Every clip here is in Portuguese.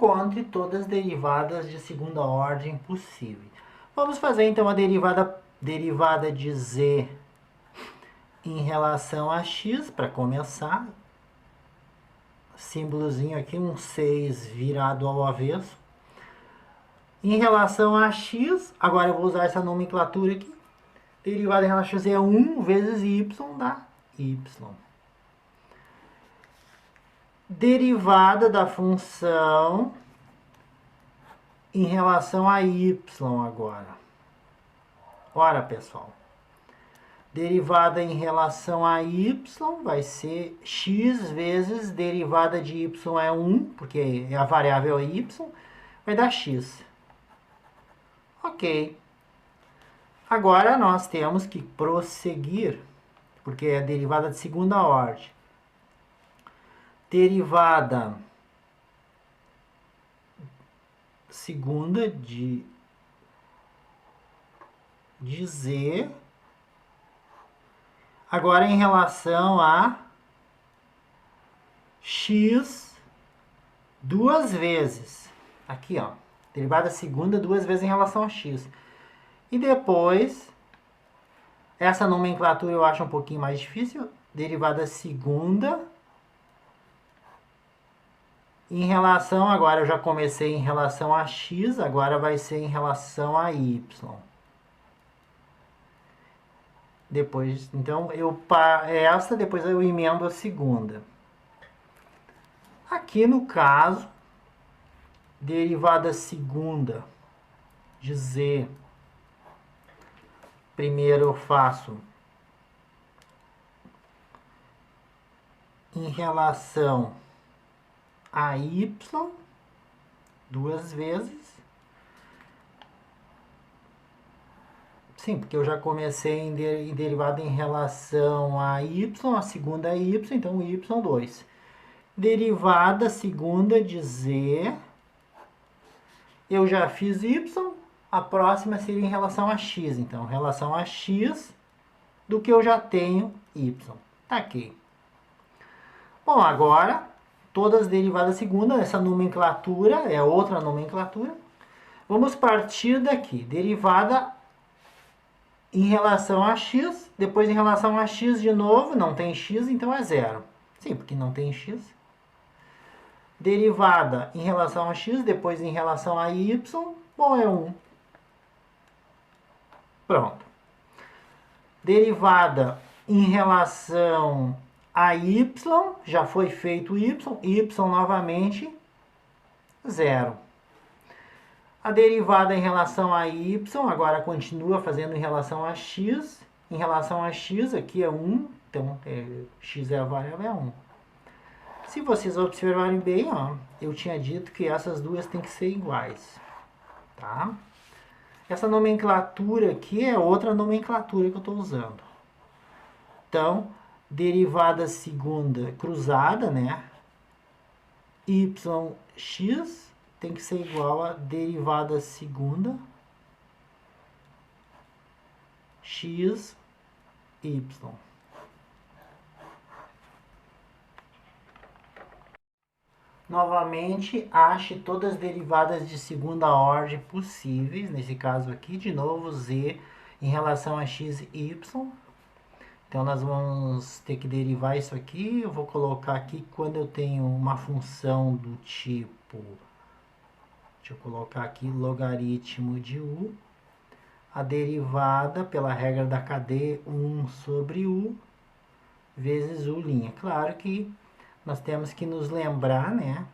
Encontre todas as derivadas de segunda ordem possíveis. Vamos fazer então a derivada de z em relação a x, para começar. Símbolozinho aqui, um 6 virado ao avesso. Em relação a x, agora eu vou usar essa nomenclatura aqui. Derivada em relação a x é 1 vezes y dá y. Derivada da função em relação a y agora. Ora, pessoal. Derivada em relação a y vai ser x vezes derivada de y é 1, porque a variável é y, vai dar x. Ok. Agora nós temos que prosseguir, porque é derivada de segunda ordem. Derivada segunda de z. Agora em relação a x duas vezes. Aqui, ó. Derivada segunda duas vezes em relação a x. E depois, essa nomenclatura eu acho um pouquinho mais difícil. Derivada segunda em relação, agora eu já comecei em relação a x, agora vai ser em relação a y. Depois, então, depois eu emendo a segunda. Aqui no caso, derivada segunda de z. Primeiro eu faço em relação a y duas vezes. Sim, porque eu já comecei em derivada em relação a y, a segunda é y, então y2. Derivada segunda de z, eu já fiz y, a próxima seria em relação a x, então, em relação a x do que eu já tenho y. Tá aqui. Bom, agora, todas as derivadas segunda, essa nomenclatura é outra nomenclatura. Vamos partir daqui, derivada em relação a x, depois em relação a x de novo, não tem x, então é zero. Sim, porque não tem x. Derivada em relação a x, depois em relação a y, bom, é 1. Pronto. Derivada em relação a y, já foi feito y novamente, 0. A derivada em relação a y, agora continua fazendo em relação a x. Em relação a x, aqui é 1, então x é a variável, é 1. Se vocês observarem bem, ó, eu tinha dito que essas duas têm que ser iguais. Tá? Essa nomenclatura aqui é outra nomenclatura que eu estou usando. Então, derivada segunda cruzada, né? yx tem que ser igual a derivada segunda x, y. Novamente, ache todas as derivadas de segunda ordem possíveis. Nesse caso aqui, de novo, z em relação a x e y. Então, nós vamos ter que derivar isso aqui. Eu vou colocar aqui quando eu tenho uma função do tipo... Deixa eu colocar aqui logaritmo de u. A derivada pela regra da cadeia 1 sobre u vezes u'. Claro que nós temos que nos lembrar, né,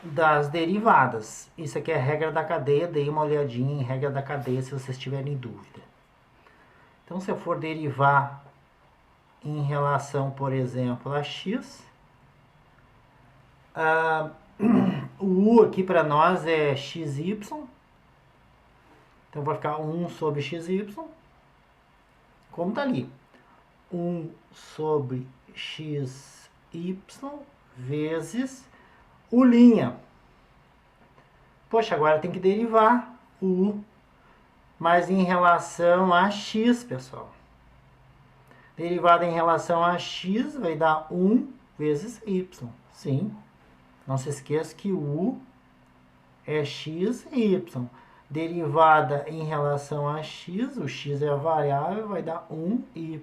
das derivadas. Isso aqui é a regra da cadeia. Dei uma olhadinha em regra da cadeia se vocês tiverem dúvida. Então, se eu for derivar em relação, por exemplo, a x, o u aqui para nós é xy. Então, vai ficar 1 sobre xy. Como está ali? 1 sobre xy vezes u'. Poxa, agora tem que derivar o u. Mas em relação a x, pessoal. Derivada em relação a x vai dar 1 vezes y. Sim. Não se esqueça que u é x e y. Derivada em relação a x, o x é a variável, vai dar 1y.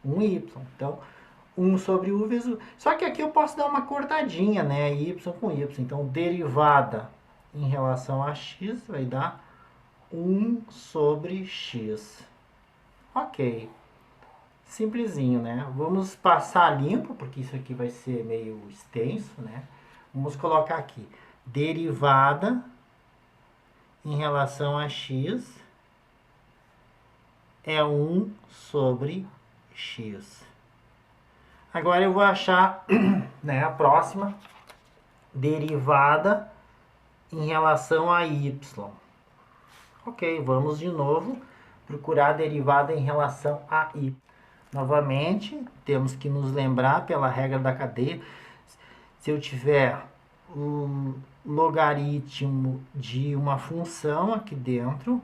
1y. Então, 1 sobre u vezes u. Só que aqui eu posso dar uma cortadinha, né? Y com y. Então, derivada em relação a x vai dar 1 sobre x. Ok. Simplesinho, né? Vamos passar limpo, porque isso aqui vai ser meio extenso, né? Vamos colocar aqui. Derivada em relação a x é 1 sobre x. Agora eu vou achar, né, a próxima derivada em relação a y. Ok, vamos de novo procurar a derivada em relação a y. Novamente, temos que nos lembrar pela regra da cadeia, se eu tiver o logaritmo de uma função aqui dentro,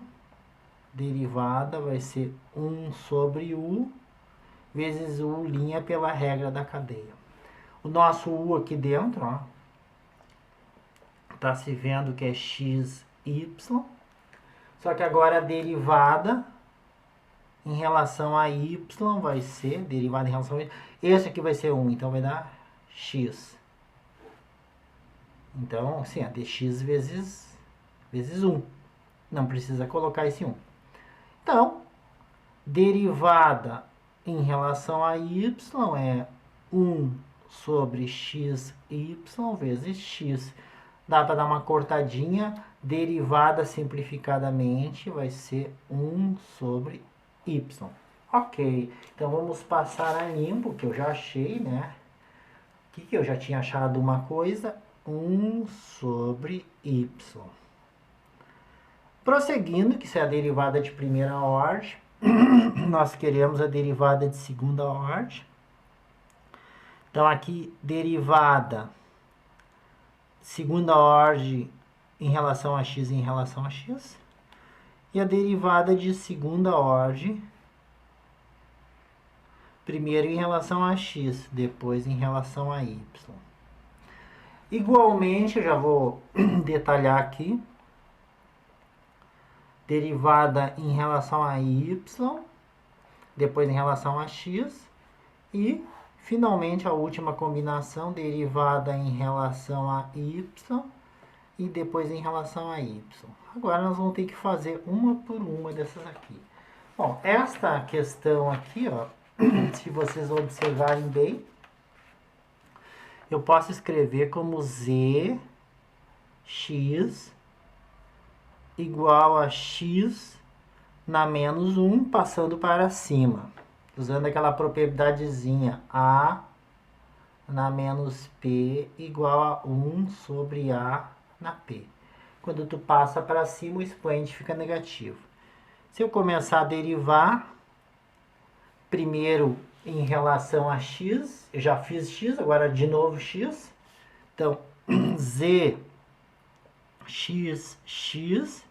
derivada vai ser 1 sobre u vezes u' pela regra da cadeia. O nosso u aqui dentro, ó, tá se vendo que é x, y, só que agora a derivada em relação a y vai ser, derivada em relação a y, esse aqui vai ser 1, então vai dar x. Então, assim, é dx vezes 1. Não precisa colocar esse 1. Então, derivada em relação a y é 1 sobre xy vezes x. Dá para dar uma cortadinha. Derivada simplificadamente vai ser 1 sobre y. Ok, então vamos passar a limpo, que eu já achei, né? Aqui que eu já tinha achado uma coisa, 1 sobre y. Prosseguindo, que isso é a derivada de primeira ordem, nós queremos a derivada de segunda ordem. Então, aqui, derivada segunda ordem em relação a x e em relação a x. E a derivada de segunda ordem, primeiro em relação a x, depois em relação a y. Igualmente, eu já vou detalhar aqui. Derivada em relação a y, depois em relação a x, e finalmente a última combinação, derivada em relação a y e depois em relação a y. Agora nós vamos ter que fazer uma por uma dessas aqui. Bom, esta questão aqui, ó, se vocês observarem bem, eu posso escrever como z, x, igual a x na menos 1, passando para cima. Usando aquela propriedadezinha A na menos P igual a 1 sobre A na P. Quando tu passa para cima, o expoente fica negativo. Se eu começar a derivar, primeiro em relação a x, eu já fiz x, agora de novo x. Então, z x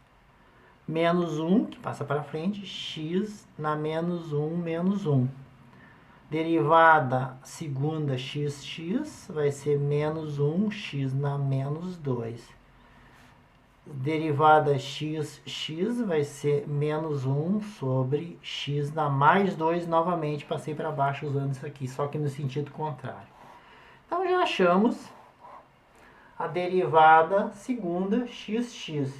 menos 1, que passa para frente, x na menos 1 menos 1. Derivada segunda x vai ser menos 1, x na menos 2. Derivada x vai ser menos 1 sobre x na mais 2, novamente passei para baixo usando isso aqui, só que no sentido contrário. Então já achamos a derivada segunda x.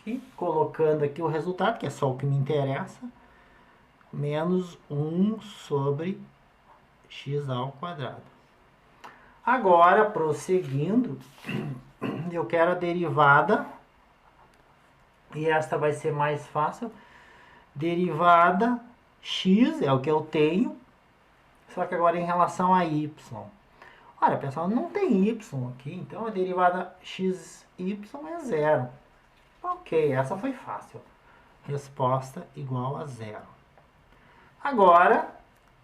E colocando aqui o resultado, que é só o que me interessa, menos 1 sobre x ao quadrado. Agora, prosseguindo, eu quero a derivada, e esta vai ser mais fácil, derivada x, é o que eu tenho, só que agora em relação a y. Olha, pessoal, não tem y aqui, então a derivada xy é zero. Ok, essa foi fácil. Resposta igual a zero. Agora,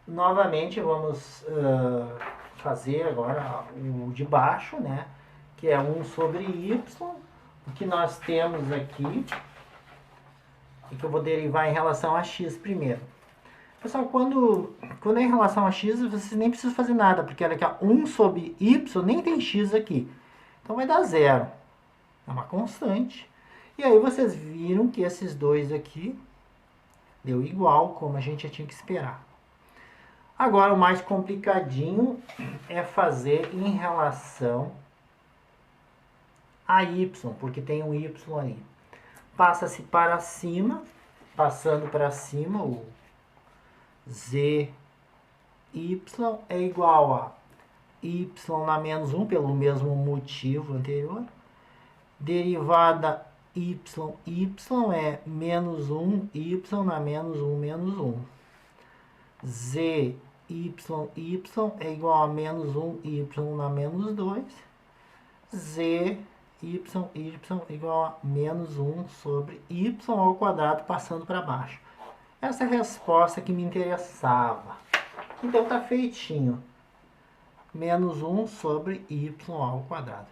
novamente, vamos fazer agora o de baixo, né? Que é 1 sobre y. O que nós temos aqui, e que eu vou derivar em relação a x primeiro. Pessoal, quando é em relação a x, vocês nem precisam fazer nada, porque olha aqui, 1 sobre y nem tem x aqui. Então vai dar zero. É uma constante. E aí vocês viram que esses dois aqui deu igual, como a gente já tinha que esperar. Agora o mais complicadinho é fazer em relação a y, porque tem um y ali. Passa-se para cima, passando para cima, o zy é igual a y na menos 1, pelo mesmo motivo anterior. Derivada y é menos 1, y na menos 1, menos 1. Zy é igual a menos 1, y na menos 2. Zy igual a menos 1 sobre y ao quadrado passando para baixo. Essa é a resposta que me interessava. Então tá feitinho. Menos 1 sobre y ao quadrado.